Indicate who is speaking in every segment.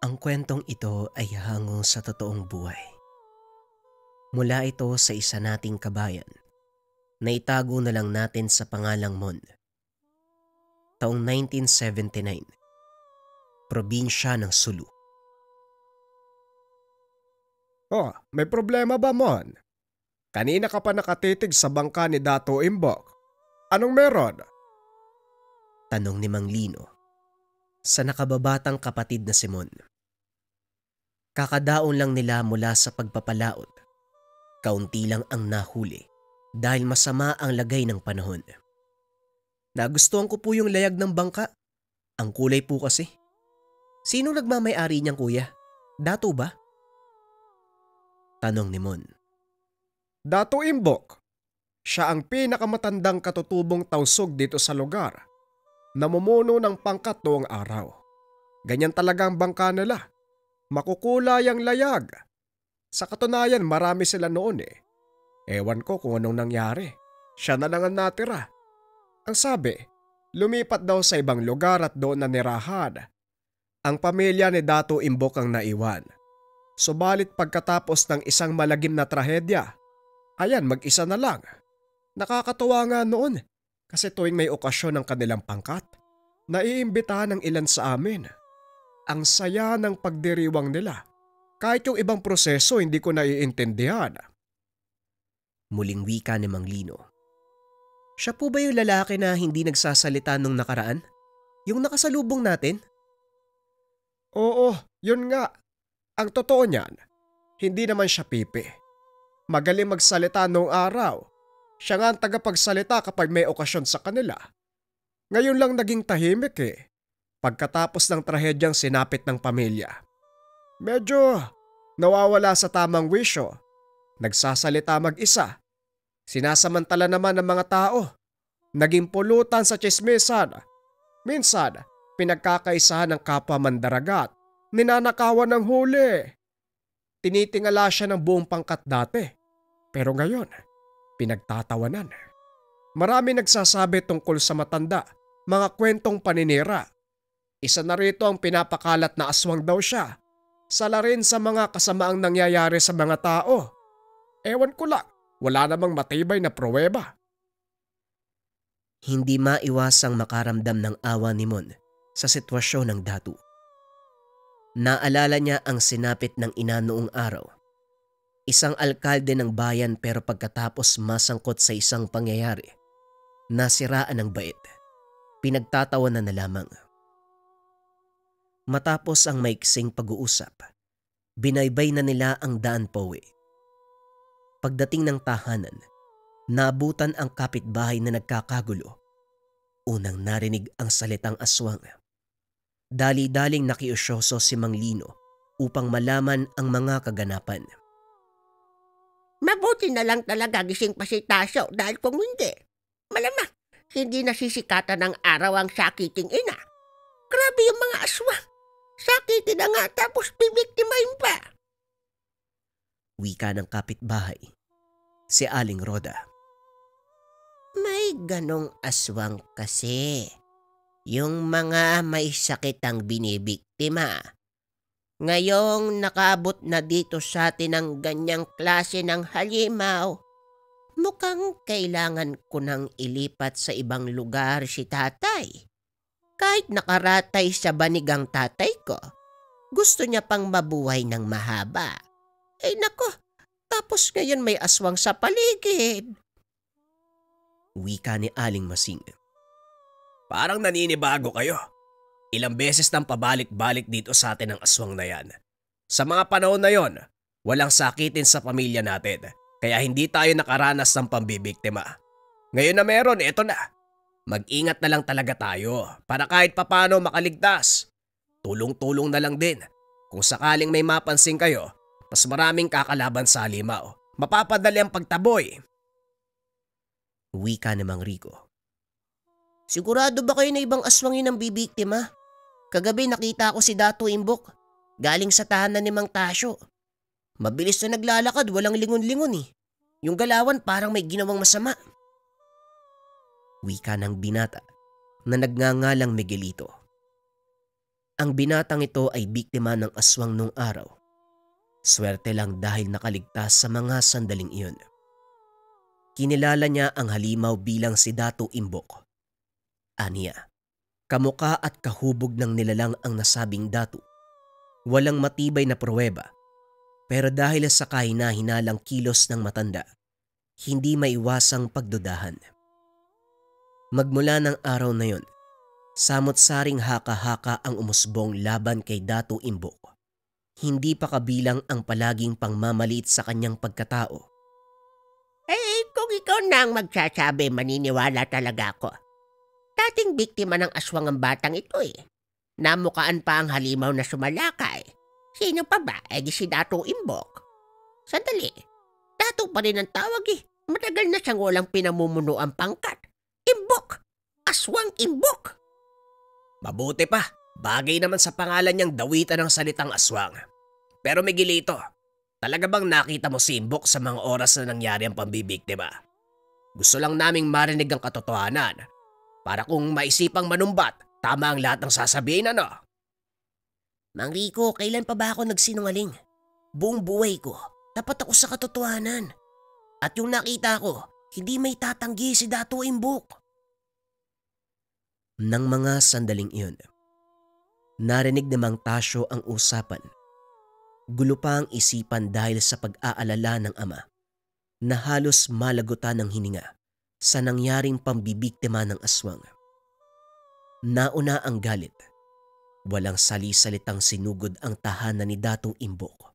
Speaker 1: Ang kwentong ito ay hango sa totoong buhay. Mula ito sa isa nating kabayan na itago na lang natin sa pangalang Mon. Taong 1979, probinsya ng Sulu.
Speaker 2: Oh, may problema ba, Mon? Kanina ka pa nakatitig sa bangka ni Dato Imbok. Anong meron?
Speaker 1: Tanong ni Mang Lino sa nakababatang kapatid na si Mon. Kakadaon lang nila mula sa pagpapalaot. Kaunti lang ang nahuli dahil masama ang lagay ng panahon. Nagustuhan ko po yung layag ng bangka. Ang kulay po kasi. Sino nagmamay-ari niyang kuya? Dato ba? Tanong ni Mon.
Speaker 2: Dato Imbok. Siya ang pinakamatandang katutubong tausog dito sa lugar. Namumuno ng pangkat noong araw. Ganyan talaga ang bangka nila. Makukulay ang layag. Sa katunayan marami sila noon eh. Ewan ko kung anong nangyari. Siya na lang ang natira. Ang sabi, lumipat daw sa ibang lugar at doon nanirahan. Ang pamilya ni Dato Imbok ang naiwan. Subalit pagkatapos ng isang malagim na trahedya, ayan mag-isa na lang. Nakakatuwa nga noon kasi tuwing may okasyon ng kanilang pangkat, naiimbitahan ng ilan sa amin. Ang saya ng pagdiriwang nila. Kahit yung ibang proseso hindi ko naiintindihan.
Speaker 1: Muling wika ni Mang Lino. Siya po ba yung lalaki na hindi nagsasalita nung nakaraan? Yung nakasalubong natin?
Speaker 2: Oo, yun nga. Ang totoo niyan, hindi naman siya pipi. Magaling magsalita noong araw. Siya nga ang tagapagsalita kapag may okasyon sa kanila. Ngayon lang naging tahimik eh. Pagkatapos ng trahedyang sinapit ng pamilya. Medyo nawawala sa tamang wisyo. Nagsasalita mag-isa. Sinasamantala naman ng mga tao. Naging pulutan sa tsismisan. Minsan, pinagkakaisahan ng kapwa mandaragat. Ninanakawan ng huli. Tinitingala siya ng buong pangkat dati. Pero ngayon, pinagtatawanan. Marami nagsasabi tungkol sa matanda, mga kwentong paninira. Isa na rito ang pinapakalat na aswang daw siya. Sala rin sa mga kasamaang nangyayari sa mga tao. Ewan ko lang, wala namang matibay na pruweba.
Speaker 1: Hindi maiwasang makaramdam ng awa ni Mon sa sitwasyon ng Datu. Naalala niya ang sinapit ng ina noong araw. Isang alkalde ng bayan pero pagkatapos masangkot sa isang pangyayari, nasiraan ng bait. Pinagtatawanan na lamang. Matapos ang maiksing pag-uusap, binaybay na nila ang daan pauwi. Pagdating ng tahanan, naabutan ang kapitbahay na nagkakagulo. Unang narinig ang salitang aswang. Dali-daling nakiusyoso si Mang Lino upang malaman ang mga kaganapan.
Speaker 3: Mabuti na lang talaga gising pa si Tasyo dahil kung hindi, malamang hindi nasisikatan ng araw ang sakiting ina. Grabe yung mga aswang. Sakitin na nga tapos bibiktimahin pa.
Speaker 1: Wika ng kapitbahay, si Aling Roda.
Speaker 3: May ganong aswang kasi. Yung mga may sakit ang binibiktima. Ngayong nakaabot na dito sa atin ang ganyang klase ng halimaw, mukhang kailangan ko nang ilipat sa ibang lugar si tatay. Kahit nakaratay sa banig ang tatay ko, gusto niya pang mabuhay ng mahaba. Eh nako, tapos ngayon may aswang sa paligid.
Speaker 1: Wika ni Aling Masing.
Speaker 4: Parang naninibago kayo. Ilang beses nang pabalik-balik dito sa atin ang aswang na yan. Sa mga panahon na yon, walang sakitin sa pamilya natin. Kaya hindi tayo nakaranas ng pambibiktima. Ngayon na meron, eto na. Mag-ingat na lang talaga tayo para kahit papano makaligtas. Tulong-tulong na lang din. Kung sakaling may mapansin kayo, mas maraming kakalaban sa halimaw. Mapapadali ang pagtaboy.
Speaker 1: Wika ni Mang Rico.
Speaker 3: Sigurado ba kayo na ibang aswangin ang bibiktima? Kagabi nakita ko si Dato Imbok. Galing sa tahanan ni Mang Tasyo. Mabilis na naglalakad, walang lingon-lingon eh. Yung galawan parang may ginawang masama.
Speaker 1: Wika ng binata na nagngangalang Miguelito. Ang binatang ito ay biktima ng aswang nung araw. Swerte lang dahil nakaligtas sa mga sandaling iyon. Kinilala niya ang halimaw bilang si Dato Imbok. Aniya, kamuka at kahubog ng nilalang ang nasabing dato. Walang matibay na pruweba, pero dahil sa kahina-hinalang kilos ng matanda, hindi maiwasang pagdudahan. Magmula ng araw na yon, samot-saring haka-haka ang umusbong laban kay Dato Imbok. Hindi pa kabilang ang palaging pangmamaliit sa kanyang pagkatao.
Speaker 3: Kung ikaw na ang magsasabi, maniniwala talaga ako. Dating biktima ng aswang ang batang ito eh. Namukaan pa ang halimaw na sumalakay. Sino pa ba? Di si Dato Imbok. Sandali, Dato pa rin ang tawag eh. Matagal na siyang walang pinamumuno ang pangkat. Imbok! Aswang Imbok!
Speaker 4: Mabuti pa, bagay naman sa pangalan niyang dawitan ng salitang aswang. Pero Miguelito, talaga bang nakita mo si Imbok sa mga oras na nangyari ang pambibiktima? Gusto lang naming marinig ang katotohanan para kung maisipang manumbat, tama ang lahat ng sasabihin ano?
Speaker 3: Mang Rico, kailan pa ba ako nagsinungaling? Buong buhay ko, tapat ako sa katotohanan. At yung nakita ko, hindi may tatanggi si Dato Imbok.
Speaker 1: Nang mga sandaling iyon, narinig ni Mang Tasyo ang usapan. Gulo pa ang isipan dahil sa pag-aalala ng ama na halos malagutan ng hininga sa nangyaring pambibiktima ng aswang. Nauna ang galit. Walang sali-salitang sinugod ang tahanan ni Dato Imbok.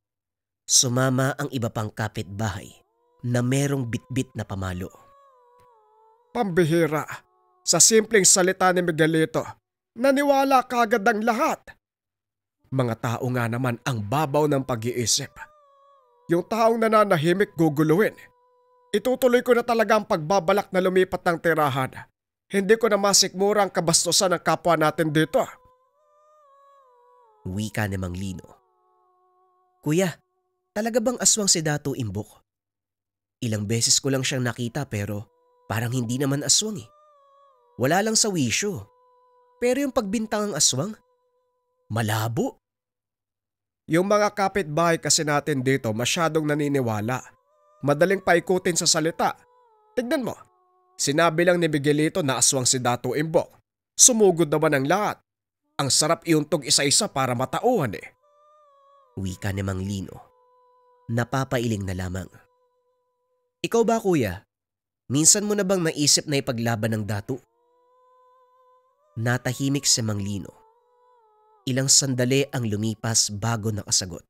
Speaker 1: Sumama ang iba pang kapitbahay na merong bitbit na pamalo.
Speaker 2: Pambihira, sa simpleng salita ni Miguelito, naniwala kagad ang lahat. Mga tao nga naman ang babaw ng pag-iisip. Yung taong nananahimik guguluhin. Itutuloy ko na talaga ang pagbabalak na lumipat ng tirahan. Hindi ko na masikmura ang kabastusan ng kapwa natin dito.
Speaker 1: Wika ni Mang Lino. Kuya, talaga bang aswang si Dato Imbok? Ilang beses ko lang siyang nakita pero parang hindi naman aswang eh. Wala lang sa wisyo. Pero yung pagbintang ng aswang, malabo.
Speaker 2: Yung mga kapitbahay kasi natin dito masyadong naniniwala. Madaling paikutin sa salita. Tignan mo, sinabi lang ni Miguelito na aswang si Dato Imbok. Sumugod naman ang lahat. Ang sarap iuntog isa-isa para matauhan eh.
Speaker 1: Wika ni Mang Lino. Napapailing na lamang. Ikaw ba kuya? Minsan mo na bang naisip na ipaglaban ng dato? Natahimik si Mang Lino. Ilang sandali ang lumipas bago nakasagot.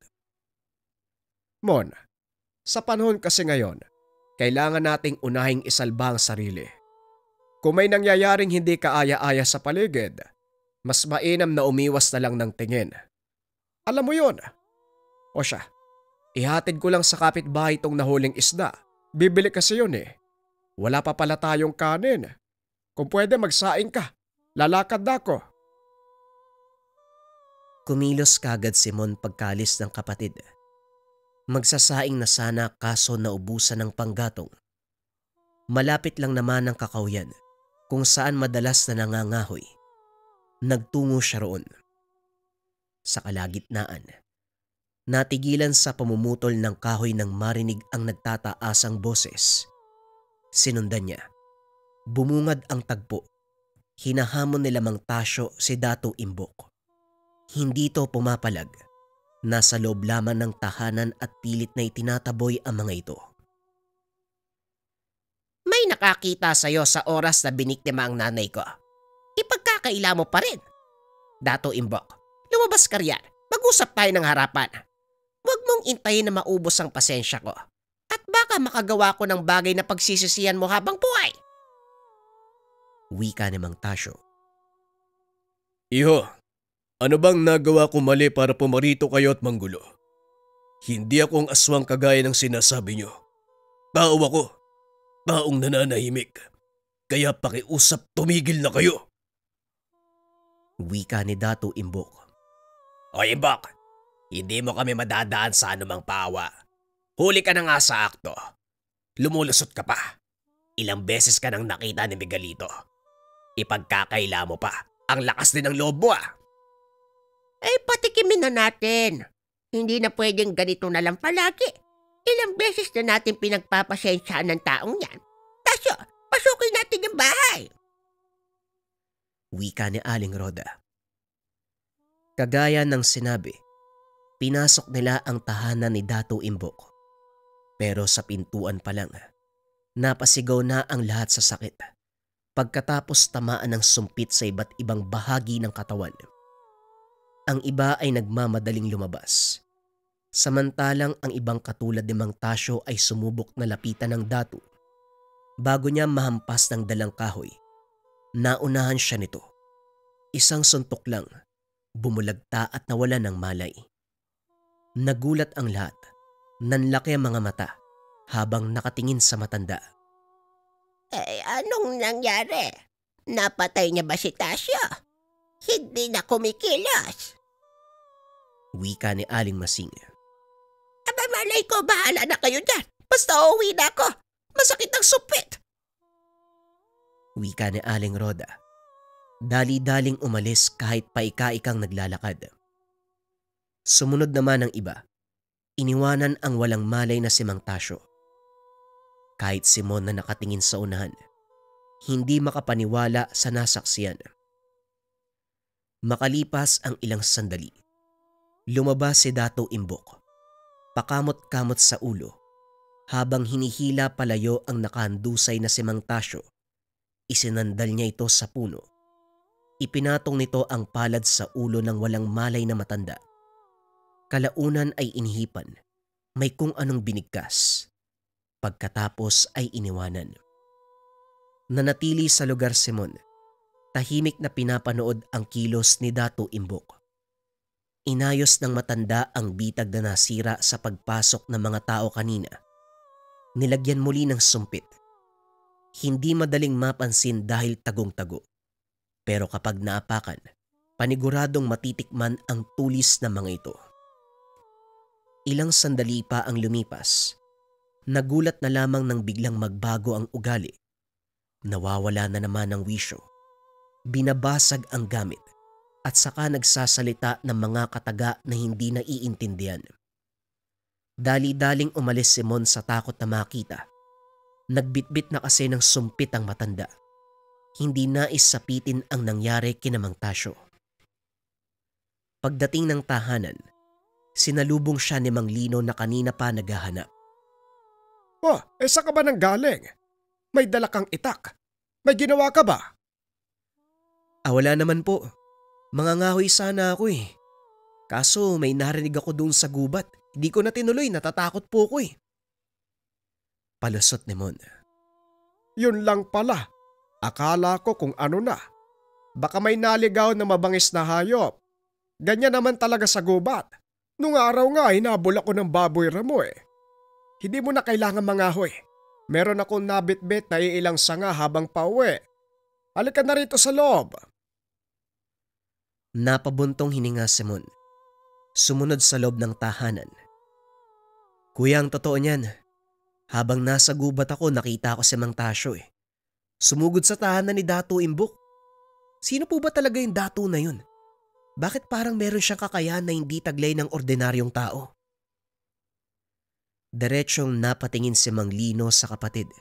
Speaker 2: Mon, sa panahon kasi ngayon, kailangan nating unahing isalba ang sarili. Kung may nangyayaring hindi kaaya-aya sa paligid, mas mainam na umiwas na lang ng tingin. Alam mo yun. O siya, ihatid ko lang sa kapitbahay itong nahuling isda. Bibili kasi yun eh. Wala pa pala tayong kanin. Kung pwede magsaing ka, lalakad na ako.
Speaker 1: Kumilos kagad si Mon pagkalis ng kapatid. Magsasaing na sana kaso naubusan ng panggatong. Malapit lang naman ang kakawyan kung saan madalas na nangangahoy. Nagtungo siya roon. Sa kalagitnaan, natigilan sa pamumutol ng kahoy nang marinig ang nagtataasang boses. Sinundan niya. Bumungad ang tagpo. Hinahamon nila Mang Tasyo si Dato Imbok. Hindi to pumapalag. Nasa loob lamang ng tahanan at pilit na itinataboy ang mga ito.
Speaker 3: May nakakita sa'yo sa oras na biniktima ang nanay ko. Ipagkakaila mo pa rin. Dato Imbok, lumabas ka riyan. Mag-usap tayo ng harapan. Huwag mong intayin na maubos ang pasensya ko. At baka makagawa ko ng bagay na pagsisisihan mo habang buhay.
Speaker 1: Wika ni Mang Tasyo.
Speaker 4: Iho, ano bang nagawa ko mali para pumarito kayo at manggulo? Hindi ako ang aswang kagaya ng sinasabi nyo. Tao ako. Taong nananahimik. Kaya pakiusap tumigil na kayo.
Speaker 1: Wika ni Dato Imbok.
Speaker 4: O Imbok, hindi mo kami madadaan sa anumang pawa. Huli ka na nga sa akto. Lumulusot ka pa. Ilang beses ka nang nakita ni Miguelito. Ipagkakaila mo pa. Ang lakas din ng loob mo ah.
Speaker 3: Patikimin na natin. Hindi na pwedeng ganito na lang palagi. Ilang beses na natin pinagpapasensyaan ng taong yan. Tasyo, pasukin natin yung bahay.
Speaker 1: Wika ni Aling Roda. Kagaya ng sinabi, pinasok nila ang tahanan ni Dato Imbok. Pero sa pintuan pa lang, napasigaw na ang lahat sa sakit pagkatapos tamaan ng sumpit sa iba't ibang bahagi ng katawan. Ang iba ay nagmamadaling lumabas. Samantalang ang ibang katulad ni Mang Tasyo ay sumubok na lapitan ng Dato. Bago niya mahampas ng dalang kahoy, naunahan siya nito. Isang suntok lang, bumulagta at nawala ng malay. Nagulat ang lahat, nanlaki ang mga mata habang nakatingin sa matanda.
Speaker 3: Anong nangyari? Napatay niya ba si Tasyo? Hindi na kumikilos.
Speaker 1: Wika ni Aling Masing.
Speaker 3: Malay ko, bahala na kayo dyan. Basta uuwi na ako. Masakit ang supit.
Speaker 1: Wika ni Aling Roda. Dali-daling umalis kahit paika-ikang naglalakad. Sumunod naman ang iba. Iniwanan ang walang malay na si Mang Tasyo. Kahit si Mon na nakatingin sa unahan, hindi makapaniwala sa nasaksiyan. Makalipas ang ilang sandali, lumabas si Dato Imbok. Pakamot-kamot sa ulo, habang hinihila palayo ang nakahandusay na si Mang Tasyo. Isinandal niya ito sa puno. Ipinatong nito ang palad sa ulo ng walang malay na matanda. Kalaunan ay inihipan, may kung anong binigkas. Pagkatapos ay iniwanan. Nanatili sa lugar si Mon, tahimik na pinapanood ang kilos ni Dato Imbok. Inayos ng matanda ang bitag na nasira sa pagpasok ng mga tao kanina. Nilagyan muli ng sumpit. Hindi madaling mapansin dahil tagong-tago. Pero kapag naapakan, paniguradong matitikman ang tulis ng mga ito. Ilang sandali pa ang lumipas. Nagulat na lamang nang biglang magbago ang ugali. Nawawala na naman ang wisyo. Binabasag ang gamit. At saka nagsasalita ng mga kataga na hindi naiintindihan. Dali-daling umalis si Mon sa takot na makita. Nagbitbit na kasi ng sumpit ang matanda. Hindi nais sapitin ang nangyari kina Mang Tasyo. Pagdating ng tahanan, sinalubong siya ni Mang Lino na kanina pa naghahanap.
Speaker 2: Saan ka ba nang galing? May dala kang itak. May ginawa ka ba?
Speaker 1: Wala naman po. Mangangahoy sana ako eh. Kaso may narinig ako doon sa gubat. Hindi ko na tinuloy, natatakot po ko eh. Palusot ni Mon.
Speaker 2: Yun lang pala. Akala ko kung ano na. Baka may naligaw na mabangis na hayop. Ganyan naman talaga sa gubat. Nung araw nga, hinabol ako ng baboy ramo eh. Hindi mo na kailangan mangahoy. Meron akong nabitbit na iilang sanga habang pauwi. Halika na rito sa loob.
Speaker 1: Napabuntong hininga si Mon. Sumunod sa loob ng tahanan. Kuya, ang totoo niyan. Habang nasa gubat ako, nakita ko si Mang Tasyo eh. Sumugod sa tahanan ni Dato Imbok. Sino po ba talaga yung Dato na yun? Bakit parang meron siyang kakayahan na hindi taglay ng ordinaryong tao? Diretsyong napatingin si Mang Lino sa kapatid.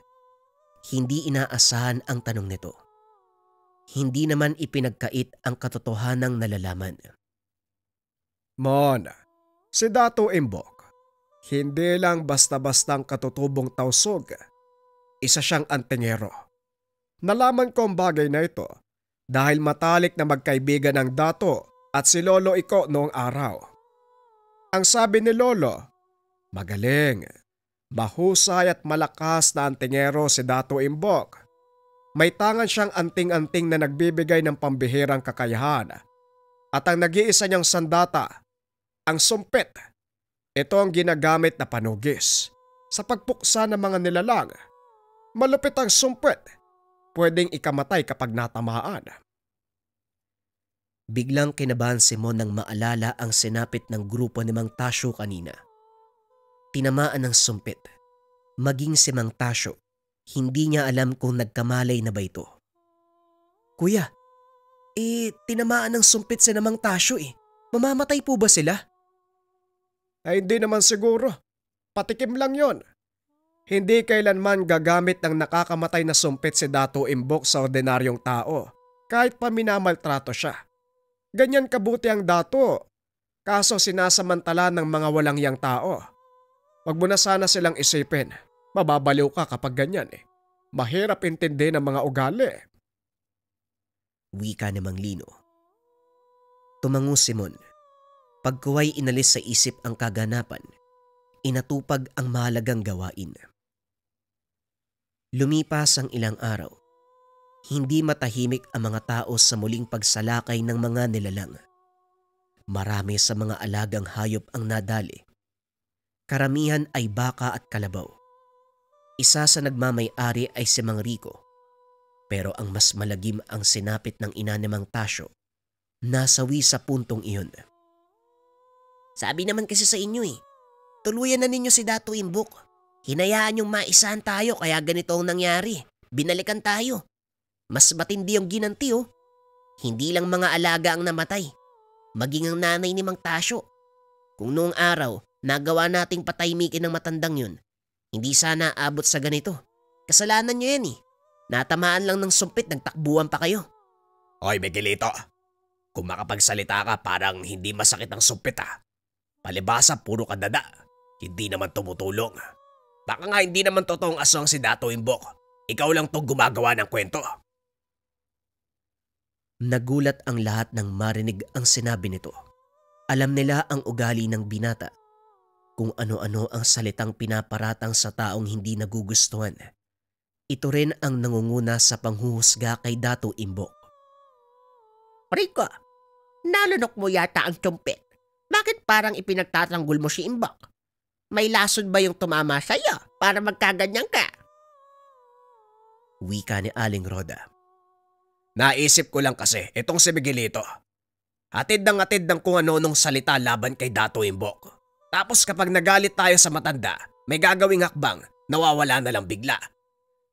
Speaker 1: Hindi inaasahan ang tanong nito. Hindi naman ipinagkait ang katotohanang nalalaman.
Speaker 2: Mon, si Dato Imbok, hindi lang basta-bastang katutubong tausog. Isa siyang antingero. Nalaman ko ang bagay na ito dahil matalik na magkaibigan ng Dato at si Lolo Iko noong araw. Ang sabi ni Lolo, magaling, mahusay at malakas na antingero si Dato Imbok. May tangan siyang anting-anting na nagbibigay ng pambihirang kakayahan. At ang nag-iisa niyang sandata, ang sumpit. Ito ang ginagamit na panugis sa pagpuksa ng mga nilalang. Malupit ang sumpit. Pwedeng ikamatay kapag natamaan.
Speaker 1: Biglang kinabahan si Mon nang maalala ang sinapit ng grupo ni Mang Tasyo kanina. Tinamaan ng sumpit. Maging si Mang Tasyo, hindi niya alam kung nagkamalay na ba ito. Kuya, tinamaan ng sumpit si Mang Tasyo eh. Mamamatay po ba sila?
Speaker 2: Ay hindi naman siguro. Patikim lang yon. Hindi kailanman gagamit ng nakakamatay na sumpit si Dato Imbok sa ordinaryong tao, kahit pa minamaltrato siya. Ganyan kabuti ang dato, kaso sinasamantala ng mga walang yang tao. Wag mo na sana silang isipin, mababaliw ka kapag ganyan eh. Mahirap intindi ng mga ugali.
Speaker 1: Wika ni Mang Lino. Tumango si Mon. Pagkuway inalis sa isip ang kaganapan, inatupag ang mahalagang gawain. Lumipas ang ilang araw. Hindi matahimik ang mga tao sa muling pagsalakay ng mga nilalang. Marami sa mga alagang hayop ang nadali. Karamihan ay baka at kalabaw. Isa sa nagmamay-ari ay si Mang Rico. Pero ang mas malagim ang sinapit ng ina ni Mang Tasyo. Nasawi sa puntong iyon.
Speaker 3: Sabi naman kasi sa inyo tuluyan na ninyo si Dato Imbok. Hinayaan yung maisahan tayo kaya ganito ang nangyari. Binalikan tayo. Mas matindi yung ginanti Hindi lang mga alaga ang namatay. Maging ang nanay ni Mang Tasyo. Kung noong araw, nagawa nating patahimikin ng matandang yun, hindi sana abot sa ganito. Kasalanan nyo yan Natamaan lang ng sumpit, nagtakbuhan pa kayo.
Speaker 4: Hoy Miguelito, kung makapagsalita ka parang hindi masakit ang sumpit Palibasa puro kadada. Hindi naman tumutulong. Baka nga hindi naman totoong aswang si Dato Imbok. Ikaw lang tong gumagawa ng kwento.
Speaker 1: Nagulat ang lahat nang marinig ang sinabi nito. Alam nila ang ugali ng binata. Kung ano-ano ang salitang pinaparatang sa taong hindi nagugustuhan. Ito rin ang nangunguna sa panghuhusga kay Dato Imbok.
Speaker 3: Rico, nalunok mo yata ang sumpit. Bakit parang ipinagtatanggol mo si Imbok? May lasod ba yung tumama sa'yo para magkaganyan ka?
Speaker 1: Wika ni Aling Roda.
Speaker 4: Naisip ko lang kasi itong si Miguelito. Hatid ng kung ano-anong salita laban kay Dato Imbok. Tapos kapag nagalit tayo sa matanda, may gagawing hakbang, nawawala na lang bigla.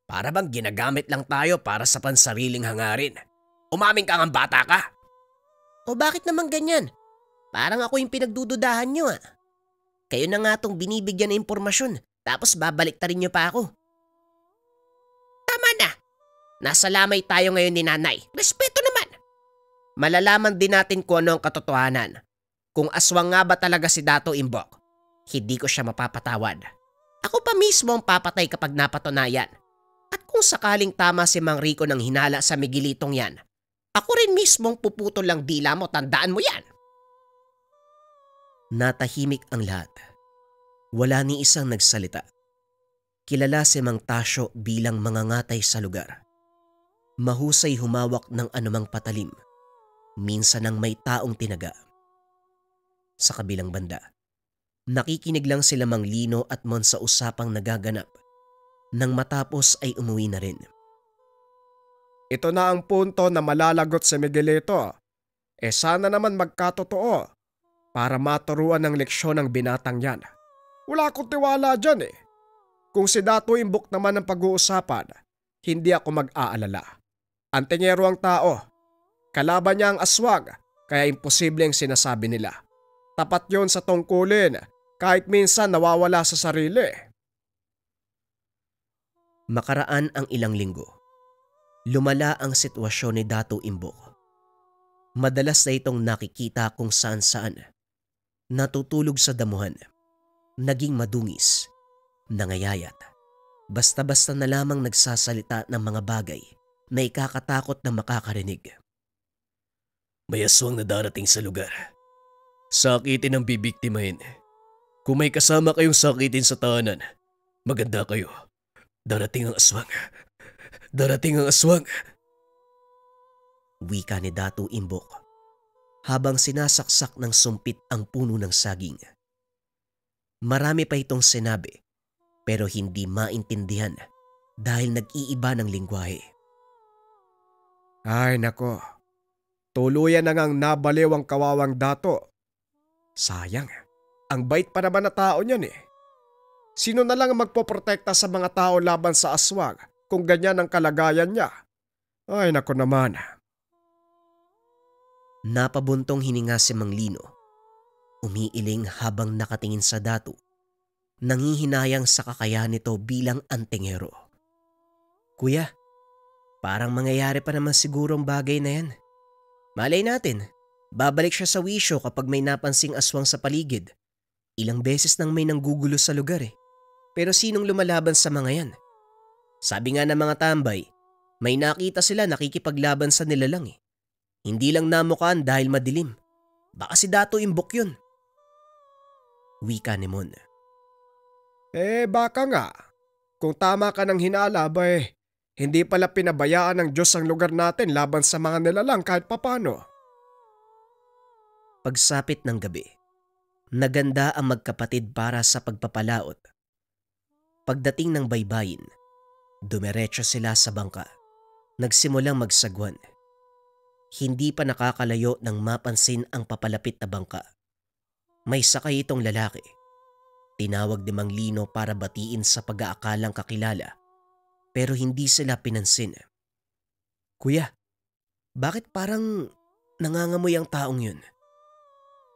Speaker 4: Para bang ginagamit lang tayo para sa pansariling hangarin. Umaming ka ng bata ka.
Speaker 3: O bakit naman ganyan? Parang ako yung pinagdududahan nyo Kayo na nga tong binibigyan ng impormasyon, tapos babaliktarin nyo pa ako. Tama na. Nasa lamay tayo ngayon ni Nanay. Respeto naman. Malalaman din natin kung ano ang katotohanan. Kung aswang nga ba talaga si Dato Imbok, hindi ko siya mapapatawad. Ako pa mismo ang papatay kapag napatunayan. At kung sakaling tama si Mang Rico ng hinala sa Miguelitong yan, ako rin mismo ang puputol lang dila mo, tandaan mo yan.
Speaker 1: Natahimik ang lahat. Wala ni isang nagsalita. Kilala si Mang Tasyo bilang mangangatay sa lugar. Mahusay humawak ng anumang patalim. Minsan nang may taong tinaga. Sa kabilang banda, nakikinig lang sila Mang Lino at Mon sa usapang nagaganap. Nang matapos ay umuwi na rin.
Speaker 2: Ito na ang punto na malalagot si Miguelito. Sana naman magkatotoo para maturuan ng leksyon ng binatang yan. Wala akong tiwala dyan Kung si Dato Imbok naman ang pag-uusapan, hindi ako mag-aalala. Antingero ang tao. Kalaban niya ang aswang, kaya imposible ang sinasabi nila. Tapat yon sa tungkulin, kahit minsan nawawala sa sarili.
Speaker 1: Makaraan ang ilang linggo. Lumala ang sitwasyon ni Dato Imbok. Madalas na itong nakikita kung saan-saan. Natutulog sa damuhan. Naging madungis. Nangayayat. Basta-basta na lamang nagsasalita ng mga bagay na ikakatakot na makakarinig.
Speaker 4: May aswang na darating sa lugar. Sakitin ang bibiktimahin. Kung may kasama kayong sakitin sa tahanan, maganda kayo. Darating ang aswang. Darating ang aswang.
Speaker 1: Wika ni Dato Imbok habang sinasaksak ng sumpit ang puno ng saging. Marami pa itong sinabi pero hindi maintindihan dahil nag-iiba ng lingwahe.
Speaker 2: Ay nako, tuluyan na ngang nabaliw ang kawawang dato. Sayang, ang bait pa naman na tao niyan Sino na lang ang magpoprotekta sa mga tao laban sa aswang kung ganyan ang kalagayan niya? Ay nako naman.
Speaker 1: Napabuntong hininga si Mang Lino Umiiling habang nakatingin sa Datu, nanghihinayang sa kakayahan nito bilang antingero. Kuya, parang mangyayari pa naman sigurong bagay na yan. Malay natin, babalik siya sa wisyo kapag may napansing aswang sa paligid. Ilang beses nang may nanggugulo sa lugar eh. Pero sinong lumalaban sa mga yan? Sabi nga ng mga tambay, may nakita sila nakikipaglaban sa nilalang eh. Hindi lang namukaan dahil madilim. Baka si Dato Imbok yun. Wika ni Mon.
Speaker 2: Baka nga. Kung tama ka ng hinala, hindi pala pinabayaan ng Diyos ang lugar natin laban sa mga nilalang kahit papano.
Speaker 1: Pagsapit ng gabi, naganda ang magkapatid para sa pagpapalaot. Pagdating ng baybayin, dumiretso sila sa bangka. Nagsimulang magsagwan. Hindi pa nakakalayo nang mapansin ang papalapit na bangka. May sakay itong lalaki. Tinawag ni Mang Lino para batiin sa pag-aakalang kakilala, pero hindi sila pinansin. Kuya, bakit parang nangangamoy ang taong yun?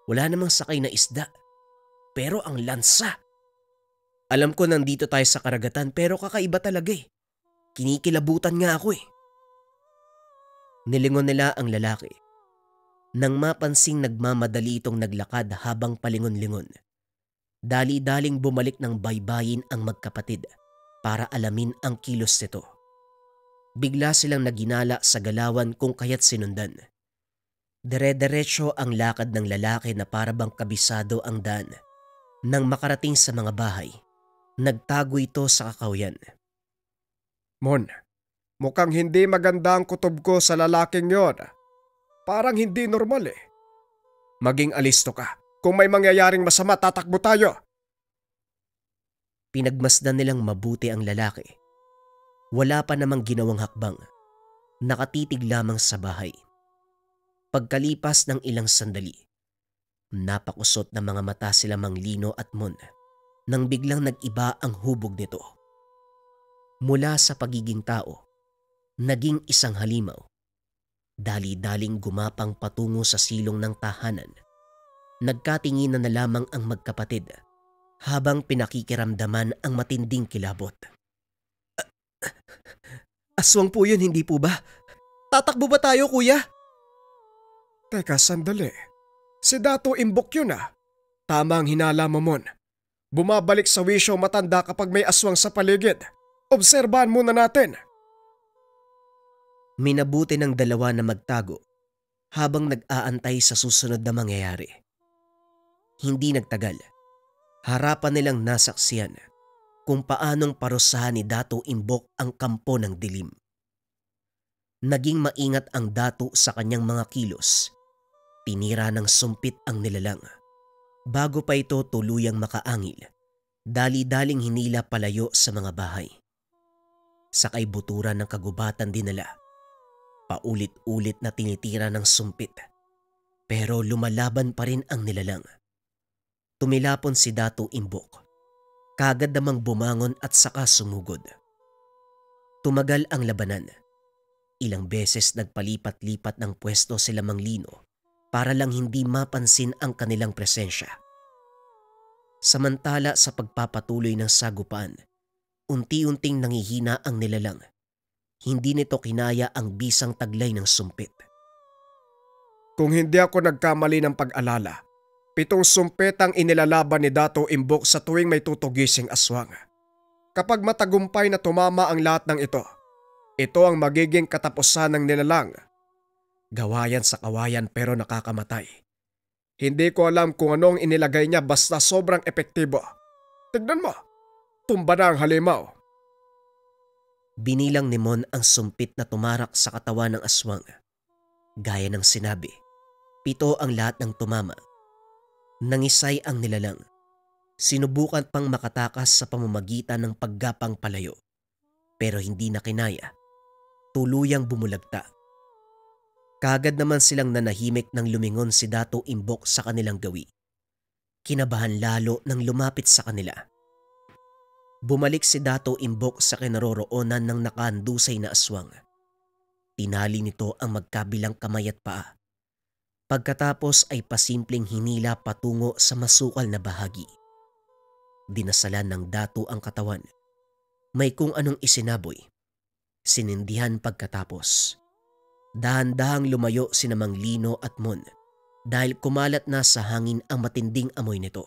Speaker 1: Wala namang sakay na isda, pero ang lansa. Alam ko nandito tayo sa karagatan pero kakaiba talaga eh. Kinikilabutan nga ako eh. Nilingon nila ang lalaki. Nang mapansing nagmamadali itong naglakad habang palingon-lingon, dali-daling bumalik ng baybayin ang magkapatid para alamin ang kilos nito. Bigla silang naginala sa galawan kung kaya't sinundan. Dire-diretso ang lakad ng lalaki na parabang kabisado ang daan. Nang makarating sa mga bahay, nagtago ito sa kakawyan.
Speaker 2: Mon, mukhang hindi maganda ang kutob ko sa lalaking yon. Parang hindi normal eh. Maging alisto ka. Kung may mangyayaring masama, tatakbo tayo.
Speaker 1: Pinagmasdan nilang mabuti ang lalaki. Wala pa namang ginawang hakbang. Nakatitig lamang sa bahay. Pagkalipas ng ilang sandali, napakusot na mga mata sila Mang Lino at Mon nang biglang nag-iba ang hubog nito. Mula sa pagiging tao, naging isang halimaw. Dali-daling gumapang patungo sa silong ng tahanan. Nagkatinginan na lamang ang magkapatid habang pinakikiramdaman ang matinding kilabot. Aswang po yun, hindi po ba? Tatakbo ba tayo, kuya?
Speaker 2: Teka, sandali. Si Dato Imbok yun ah. Tama ang hinala mo, Mon. Bumabalik sa wisyo matanda kapag may aswang sa paligid. Obserbahan muna natin.
Speaker 1: Minabuti ng dalawa na magtago habang nag-aantay sa susunod na mangyayari. Hindi nagtagal. Harapan nilang nasaksiyan kung paanong parusahan ni Dato Imbok ang kampo ng dilim. Naging maingat ang Dato sa kanyang mga kilos. Tinira ng sumpit ang nilalang. Bago pa ito tuluyang makaangil, dali-daling hinila palayo sa mga bahay. Sa kaibuturan ng kagubatan dinala. Paulit-ulit na tinitira ng sumpit. Pero lumalaban pa rin ang nilalang. Tumilapon si Dato Imbok. Kagad namang bumangon at saka sumugod. Tumagal ang labanan. Ilang beses nagpalipat-lipat ng pwesto sila Mang Lino para lang hindi mapansin ang kanilang presensya. Samantala sa pagpapatuloy ng sagupaan, unti-unting nangihina ang nilalang. Hindi nito kinaya ang bisang taglay ng sumpit.
Speaker 2: Kung hindi ako nagkamali ng pag-alala, 7 sumpit ang inilalaban ni Dato Imbok sa tuwing may tutugising aswang. Kapag matagumpay na tumama ang lahat ng ito ang magiging katapusan ng nilalang. Gawayan sa kawayan pero nakakamatay. Hindi ko alam kung anong inilagay niya basta sobrang epektibo. Tignan mo, tumba na ang halimaw.
Speaker 1: Binilang ni Mon ang sumpit na tumarak sa katawan ng aswang. Gaya ng sinabi, 7 ang lahat ng tumama. Nangisay ang nilalang. Sinubukan pang makatakas sa pamamagitan ng paggapang palayo. Pero hindi na kinaya. Tuluyang bumulagta. Kagad naman silang nanahimik nang lumingon si Dato Imbok sa kanilang gawi. Kinabahan lalo nang lumapit sa kanila. Bumalik si Dato Imbok sa kinaroroonan ng nakahandusay na aswang. Tinali nito ang magkabilang kamay at paa. Pagkatapos ay pasimpleng hinila patungo sa masukal na bahagi. Dinasalan ng dato ang katawan. May kung anong isinaboy. Sinindihan pagkatapos. Dahan-dahang lumayo sina Mang Lino at Mon dahil kumalat na sa hangin ang matinding amoy nito.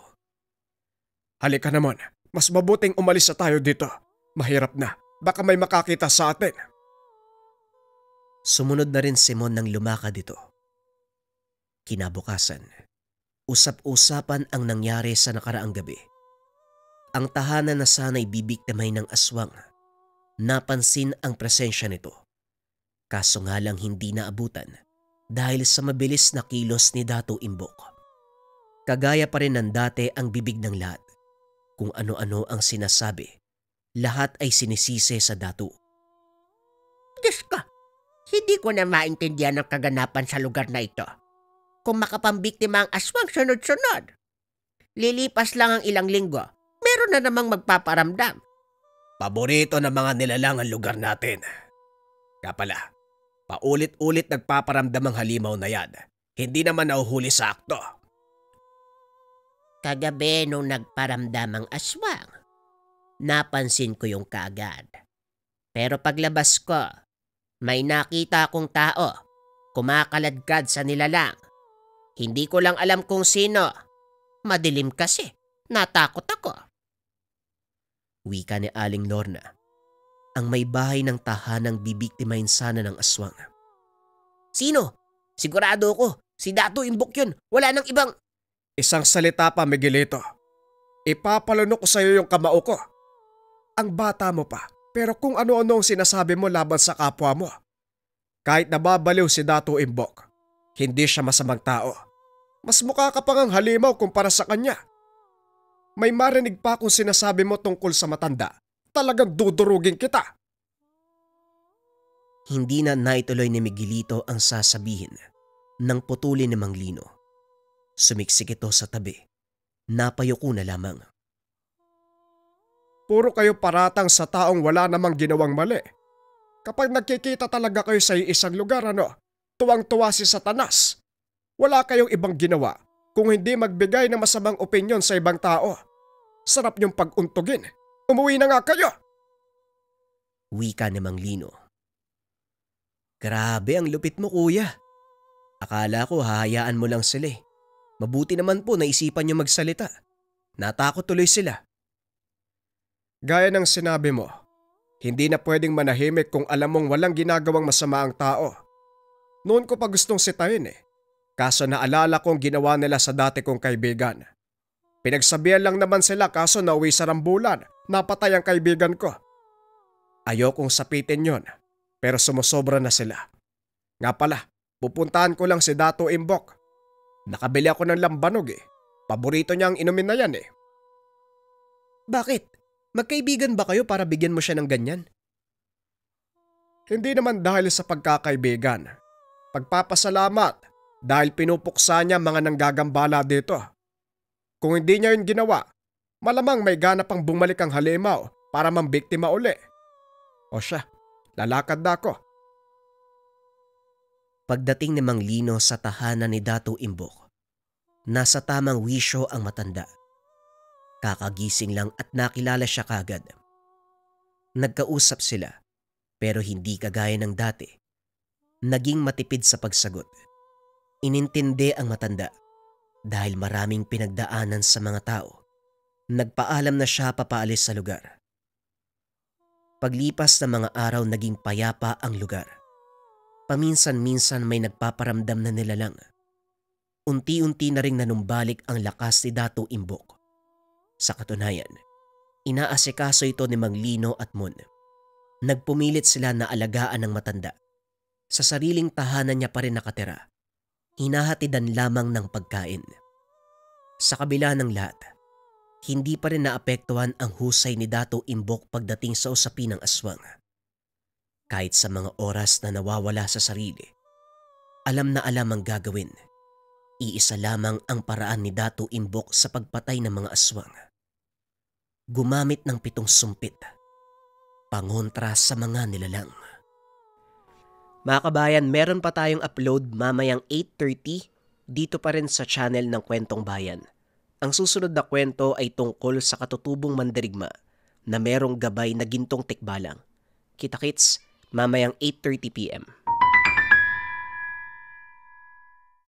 Speaker 2: Halika naman, mas mabuting umalis na tayo dito. Mahirap na, baka may makakita sa atin.
Speaker 1: Sumunod na rin si Mon nang lumakad dito. Kinabukasan, usap-usapan ang nangyari sa nakaraang gabi. Ang tahanan na sana'y bibiktimay ng aswang, napansin ang presensya nito. Kaso nga lang hindi naabutan dahil sa mabilis na kilos ni Dato Imbok. Kagaya pa rin ng dati ang bibig ng lahat. Kung ano-ano ang sinasabi, lahat ay sinisisi sa Dato.
Speaker 3: Diyos ko, hindi ko na maintindihan ang kaganapan sa lugar na ito. Kung makapambiktima ang aswang sunod-sunod. Lilipas lang ang ilang linggo, meron na namang magpaparamdam.
Speaker 4: Paborito ng mga nilalang ang lugar natin. Kaya pala, paulit-ulit nagpaparamdam ang halimaw na yan. Hindi naman nahuhuli sa akto.
Speaker 3: Kagabi nung nagparamdam ang aswang, napansin ko yung kaagad. Pero paglabas ko, may nakita akong tao, kumakaladkad sa nilalang. Hindi ko lang alam kung sino. Madilim kasi, natakot ako.
Speaker 1: Wika ni Aling Lorna, ang may bahay ng tahanang bibiktimahin sana ng aswang.
Speaker 3: Sino? Sigurado ko, si Dato Imbok yun. Wala nang ibang...
Speaker 2: Isang salita pa, Miguelito. Ipapalunok ko sa iyo yung kamao ko. Ang bata mo pa, pero kung ano-ano ang sinasabi mo laban sa kapwa mo. Kahit nababaliw si Dato Imbok, hindi siya masamang tao. Mas mukha ka pang ang halimaw kumpara sa kanya. May marinig pa kung sinasabi mo tungkol sa matanda. Talagang dudurugin kita.
Speaker 1: Hindi na naituloy ni Miguelito ang sasabihin nang putulin ni Mang Lino. Sumiksik ito sa tabi. Napayuko na lamang.
Speaker 2: Puro kayo paratang sa taong wala namang ginawang mali. Kapag nagkikita talaga kayo sa isang lugar, tuwang-tuwa si Satanas. Wala kayong ibang ginawa kung hindi magbigay ng masamang opinyon sa ibang tao. Sarap niyong pag-untugin. Umuwi na nga kayo!
Speaker 1: Wika ni Mang Lino. Grabe ang lupit mo, kuya. Akala ko hahayaan mo lang sila eh. Mabuti naman po naisipan niyo magsalita. Natakot tuloy sila.
Speaker 2: Gaya ng sinabi mo, hindi na pwedeng manahimik kung alam mong walang ginagawang masama ang tao. Noon ko pa gustong sitahin eh. Kaso naalala kong ginawa nila sa dati kong kaibigan. Pinagsabihan lang naman sila kaso nauwi sa rambulan. Napatay ang kaibigan ko. Ayokong sapitin yon, pero sumusobra na sila. Nga pala, pupuntahan ko lang si Dato Imbok. Nakabili ako ng lambanog eh. Paborito niya ang inumin na yan eh.
Speaker 1: Bakit? Magkaibigan ba kayo para bigyan mo siya ng ganyan?
Speaker 2: Hindi naman dahil sa pagkakaibigan. Pagpapasalamat dahil pinupuksa niya mga nanggagambala dito. Kung hindi niya yun ginawa, malamang may gana pang bumalik ang halimaw para mambiktima uli. O siya, lalakad na ako.
Speaker 1: Pagdating ni Mang Lino sa tahanan ni Dato Imbok, nasa tamang wisyo ang matanda. Kakagising lang at nakilala siya kagad. Nagkausap sila pero hindi kagaya ng dati. Naging matipid sa pagsagot. Inintindi ang matanda dahil maraming pinagdaanan sa mga tao. Nagpaalam na siya papaalis sa lugar. Paglipas ng mga araw naging payapa ang lugar. Paminsan-minsan may nagpaparamdam na nilalang. Unti-unti na ring nanumbalik ang lakas ni Dato Imbok. Sa katunayan, inaasikaso ito ni Mang Lino at Mon. Nagpumilit sila na alagaan ng matanda. Sa sariling tahanan niya pa rin nakatira. Hinahatidan lamang ng pagkain. Sa kabila ng lahat, hindi pa rin naapektuhan ang husay ni Dato Imbok pagdating sa usapin ng aswang. Kahit sa mga oras na nawawala sa sarili, alam na alam ang gagawin. Iisa lamang ang paraan ni Dato Imbok sa pagpatay ng mga aswang. Gumamit ng 7 sumpit, pangontra sa mga nilalang. Mga kabayan, meron pa tayong upload mamayang 8:30 dito pa rin sa channel ng Kwentong Bayan. Ang susunod na kwento ay tungkol sa katutubong mandirigma na merong gabay na gintong tikbalang. Kita-kits mamayang 8:30 PM.